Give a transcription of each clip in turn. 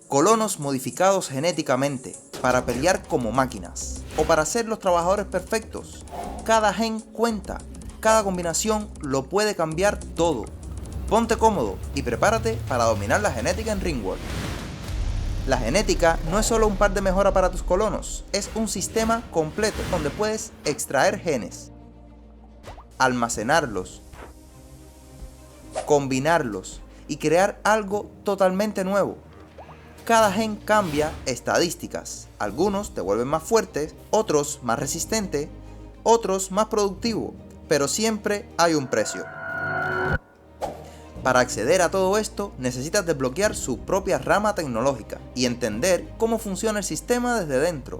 Colonos modificados genéticamente para pelear como máquinas o para ser los trabajadores perfectos. Cada gen cuenta, cada combinación lo puede cambiar todo. Ponte cómodo y prepárate para dominar la genética en Ringworld. La genética no es solo un par de mejoras para tus colonos, es un sistema completo donde puedes extraer genes, almacenarlos, combinarlos y crear algo totalmente nuevo. Cada gen cambia estadísticas, algunos te vuelven más fuertes, otros más resistentes, otros más productivos, pero siempre hay un precio. Para acceder a todo esto, necesitas desbloquear su propia rama tecnológica y entender cómo funciona el sistema desde dentro.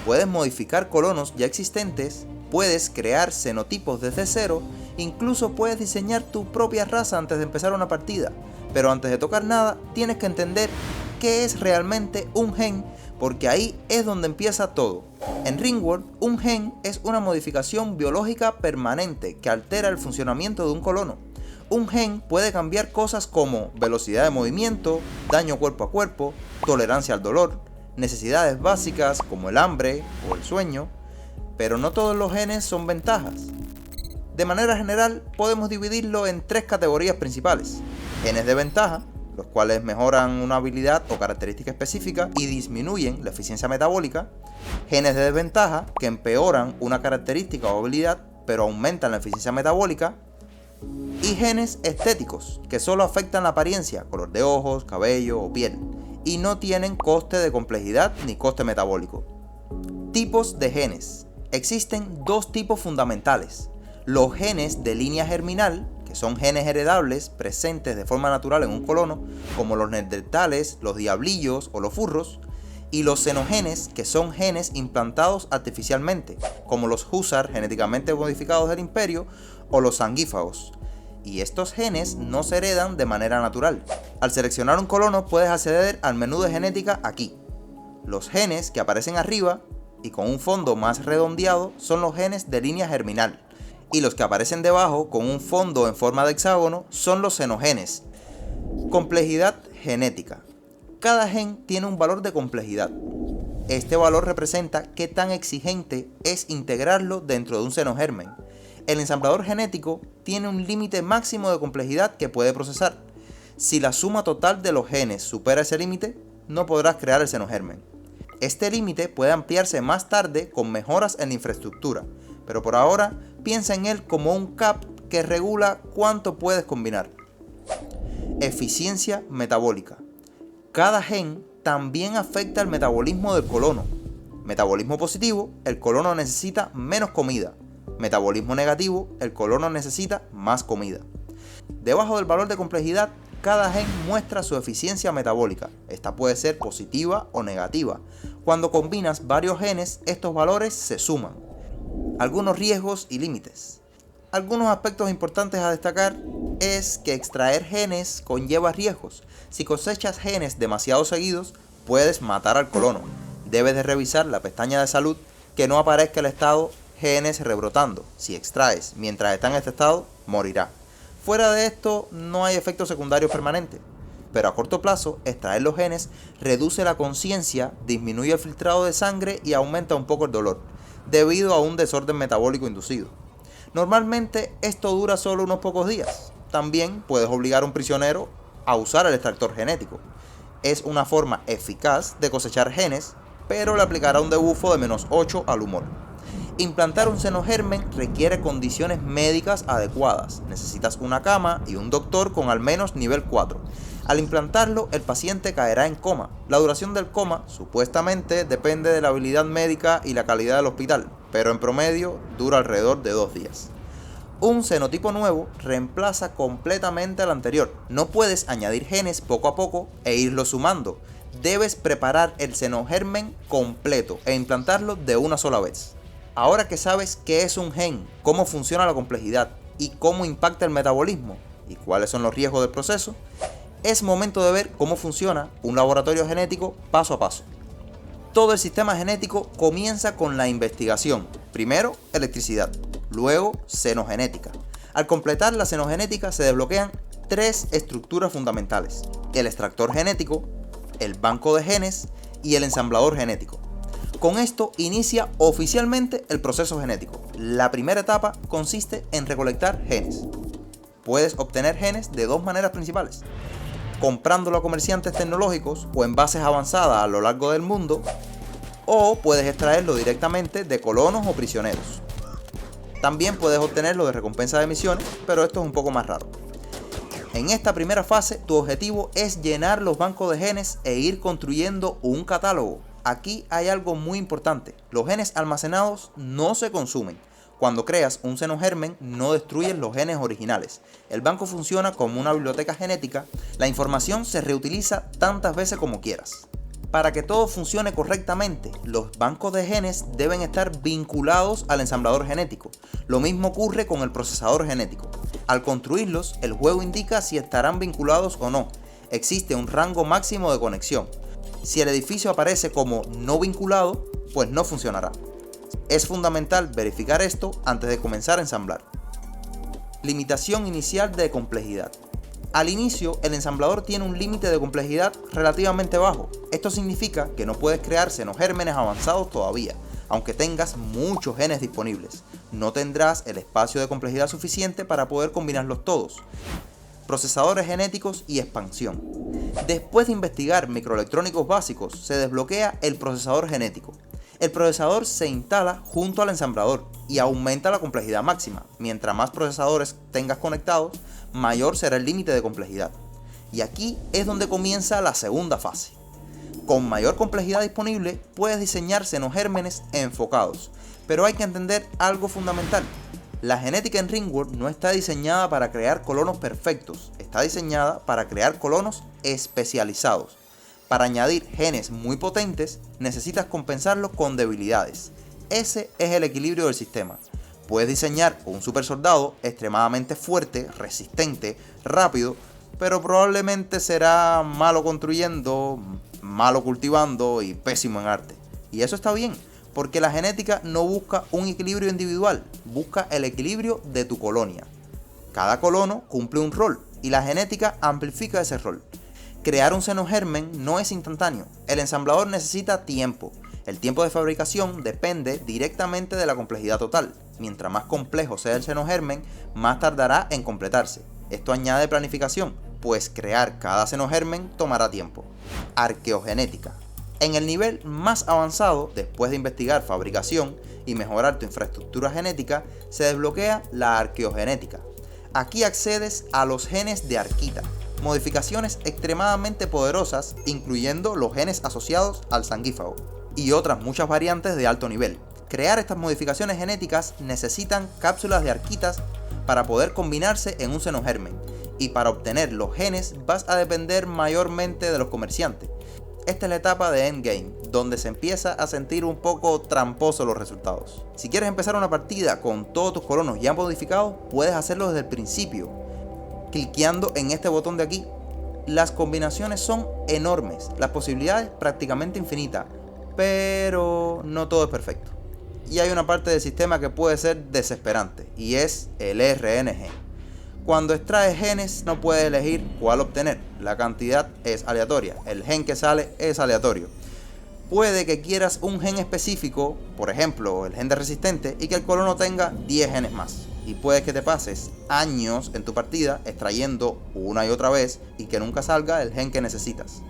Puedes modificar colonos ya existentes, puedes crear xenotipos desde cero, incluso puedes diseñar tu propia raza antes de empezar una partida. Pero antes de tocar nada, tienes que entender qué es realmente un gen, porque ahí es donde empieza todo. En Ringworld, un gen es una modificación biológica permanente que altera el funcionamiento de un colono. Un gen puede cambiar cosas como velocidad de movimiento, daño cuerpo a cuerpo, tolerancia al dolor, necesidades básicas como el hambre o el sueño, pero no todos los genes son ventajas. De manera general, podemos dividirlo en tres categorías principales: genes de ventaja, los cuales mejoran una habilidad o característica específica y disminuyen la eficiencia metabólica; genes de desventaja, que empeoran una característica o habilidad, pero aumentan la eficiencia metabólica; y genes estéticos, que solo afectan la apariencia, color de ojos, cabello o piel, y no tienen coste de complejidad ni coste metabólico. Tipos de genes. Existen dos tipos fundamentales: los genes de línea germinal, que son genes heredables presentes de forma natural en un colono, como los neandertales, los diablillos o los furros; y los xenogenes, que son genes implantados artificialmente, como los Hussar genéticamente modificados del Imperio o los sanguífagos. Y estos genes no se heredan de manera natural. Al seleccionar un colono puedes acceder al menú de genética aquí. Los genes que aparecen arriba y con un fondo más redondeado son los genes de línea germinal, y los que aparecen debajo con un fondo en forma de hexágono son los xenogenes. Complejidad genética. Cada gen tiene un valor de complejidad. Este valor representa qué tan exigente es integrarlo dentro de un xenogermen. El ensamblador genético tiene un límite máximo de complejidad que puede procesar. Si la suma total de los genes supera ese límite, no podrás crear el xenogermen. Este límite puede ampliarse más tarde con mejoras en la infraestructura, pero por ahora piensa en él como un cap que regula cuánto puedes combinar. Eficiencia metabólica. Cada gen también afecta el metabolismo del colono. Metabolismo positivo, el colono necesita menos comida. Metabolismo negativo, el colono necesita más comida. Debajo del valor de complejidad, cada gen muestra su eficiencia metabólica. Esta puede ser positiva o negativa. Cuando combinas varios genes, estos valores se suman. Algunos riesgos y límites. Algunos aspectos importantes a destacar es que extraer genes conlleva riesgos. Si cosechas genes demasiado seguidos, puedes matar al colono. Debes de revisar la pestaña de salud que no aparezca el estado genes rebrotando. Si extraes mientras está en este estado, morirá. Fuera de esto, no hay efectos secundarios permanentes, pero a corto plazo, extraer los genes reduce la conciencia, disminuye el filtrado de sangre y aumenta un poco el dolor, debido a un desorden metabólico inducido. Normalmente esto dura solo unos pocos días. También puedes obligar a un prisionero a usar el extractor genético. Es una forma eficaz de cosechar genes, pero le aplicará un debufo de -8 al humor. Implantar un xenogermen requiere condiciones médicas adecuadas. Necesitas una cama y un doctor con al menos nivel 4. Al implantarlo, el paciente caerá en coma. La duración del coma, supuestamente, depende de la habilidad médica y la calidad del hospital, pero en promedio dura alrededor de 2 días. Un xenotipo nuevo reemplaza completamente al anterior. No puedes añadir genes poco a poco e irlos sumando. Debes preparar el xenogermen completo e implantarlo de una sola vez. Ahora que sabes qué es un gen, cómo funciona la complejidad y cómo impacta el metabolismo y cuáles son los riesgos del proceso, es momento de ver cómo funciona un laboratorio genético paso a paso. Todo el sistema genético comienza con la investigación. Primero, electricidad, luego xenogenética. Al completar la xenogenética se desbloquean 3 estructuras fundamentales: el extractor genético, el banco de genes y el ensamblador genético. Con esto inicia oficialmente el proceso genético. La primera etapa consiste en recolectar genes. Puedes obtener genes de dos maneras principales: comprándolo a comerciantes tecnológicos o en bases avanzadas a lo largo del mundo, o puedes extraerlo directamente de colonos o prisioneros. También puedes obtenerlo de recompensa de misiones, pero esto es un poco más raro. En esta primera fase, tu objetivo es llenar los bancos de genes e ir construyendo un catálogo. Aquí hay algo muy importante: los genes almacenados no se consumen. Cuando creas un senogermen, no destruyes los genes originales. El banco funciona como una biblioteca genética. La información se reutiliza tantas veces como quieras. Para que todo funcione correctamente, los bancos de genes deben estar vinculados al ensamblador genético. Lo mismo ocurre con el procesador genético. Al construirlos, el juego indica si estarán vinculados o no. Existe un rango máximo de conexión. Si el edificio aparece como no vinculado, pues no funcionará. Es fundamental verificar esto antes de comenzar a ensamblar. Limitación inicial de complejidad. Al inicio, el ensamblador tiene un límite de complejidad relativamente bajo. Esto significa que no puedes crear senogérmenes avanzados todavía, aunque tengas muchos genes disponibles. No tendrás el espacio de complejidad suficiente para poder combinarlos todos. Procesadores genéticos y expansión. Después de investigar microelectrónicos básicos, se desbloquea el procesador genético. El procesador se instala junto al ensamblador y aumenta la complejidad máxima. Mientras más procesadores tengas conectados, mayor será el límite de complejidad. Y aquí es donde comienza la segunda fase. Con mayor complejidad disponible, puedes diseñar senogérmenes enfocados. Pero hay que entender algo fundamental. La genética en Ringworld no está diseñada para crear colonos perfectos, está diseñada para crear colonos especializados. Para añadir genes muy potentes, necesitas compensarlos con debilidades. Ese es el equilibrio del sistema. Puedes diseñar un super soldado extremadamente fuerte, resistente, rápido, pero probablemente será malo construyendo, malo cultivando y pésimo en arte. Y eso está bien, porque la genética no busca un equilibrio individual, busca el equilibrio de tu colonia. Cada colono cumple un rol y la genética amplifica ese rol. Crear un senogermen no es instantáneo. El ensamblador necesita tiempo. El tiempo de fabricación depende directamente de la complejidad total. Mientras más complejo sea el senogermen, más tardará en completarse. Esto añade planificación, pues crear cada senogermen tomará tiempo. Arqueogenética. En el nivel más avanzado, después de investigar fabricación y mejorar tu infraestructura genética, se desbloquea la arqueogenética. Aquí accedes a los genes de arquita, modificaciones extremadamente poderosas, incluyendo los genes asociados al sanguífago, y otras muchas variantes de alto nivel. Crear estas modificaciones genéticas necesitan cápsulas de arquitas para poder combinarse en un senogermen, y para obtener los genes vas a depender mayormente de los comerciantes. Esta es la etapa de Endgame, donde se empieza a sentir un poco tramposo los resultados. Si quieres empezar una partida con todos tus colonos ya modificados, puedes hacerlo desde el principio, cliqueando en este botón de aquí. Las combinaciones son enormes, las posibilidades prácticamente infinitas, pero no todo es perfecto. Y hay una parte del sistema que puede ser desesperante, y es el RNG. Cuando extraes genes no puedes elegir cuál obtener, la cantidad es aleatoria, el gen que sale es aleatorio. Puede que quieras un gen específico, por ejemplo el gen de resistente, y que el colono tenga 10 genes más. Y puede que te pases años en tu partida extrayendo una y otra vez y que nunca salga el gen que necesitas.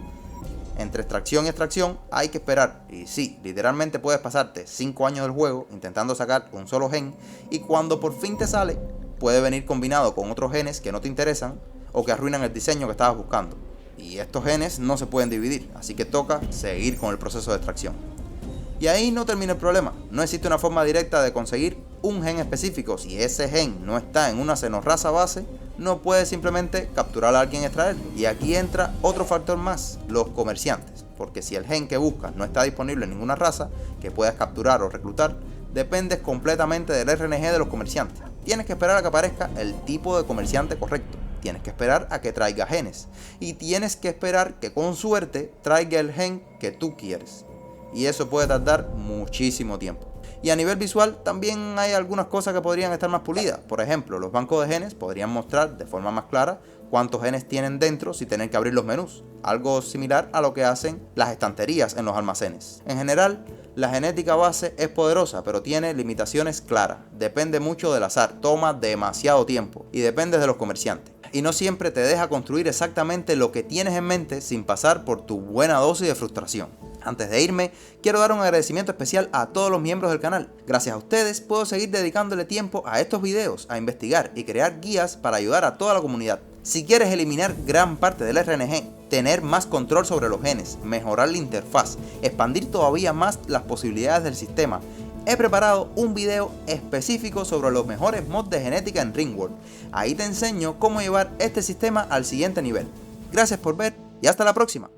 Entre extracción y extracción hay que esperar, y sí, literalmente puedes pasarte 5 años del juego intentando sacar un solo gen, y cuando por fin te sale, puede venir combinado con otros genes que no te interesan o que arruinan el diseño que estabas buscando. Y estos genes no se pueden dividir, así que toca seguir con el proceso de extracción. Y ahí no termina el problema. No existe una forma directa de conseguir un gen específico. Si ese gen no está en una xenorraza base, no puedes simplemente capturar a alguien y extraerlo. Y aquí entra otro factor más, los comerciantes. Porque si el gen que buscas no está disponible en ninguna raza que puedas capturar o reclutar, dependes completamente del RNG de los comerciantes. Tienes que esperar a que aparezca el tipo de comerciante correcto. Tienes que esperar a que traiga genes. Y tienes que esperar que con suerte traiga el gen que tú quieres. Y eso puede tardar muchísimo tiempo. Y a nivel visual también hay algunas cosas que podrían estar más pulidas. Por ejemplo, los bancos de genes podrían mostrar de forma más clara cuántos genes tienen dentro sin tener que abrir los menús, algo similar a lo que hacen las estanterías en los almacenes. En general, la genética base es poderosa, pero tiene limitaciones claras. Depende mucho del azar, toma demasiado tiempo y depende de los comerciantes. Y no siempre te deja construir exactamente lo que tienes en mente sin pasar por tu buena dosis de frustración. Antes de irme, quiero dar un agradecimiento especial a todos los miembros del canal. Gracias a ustedes puedo seguir dedicándole tiempo a estos videos, a investigar y crear guías para ayudar a toda la comunidad. Si quieres eliminar gran parte del RNG, tener más control sobre los genes, mejorar la interfaz, expandir todavía más las posibilidades del sistema, he preparado un video específico sobre los mejores mods de genética en Ringworld. Ahí te enseño cómo llevar este sistema al siguiente nivel. Gracias por ver y hasta la próxima.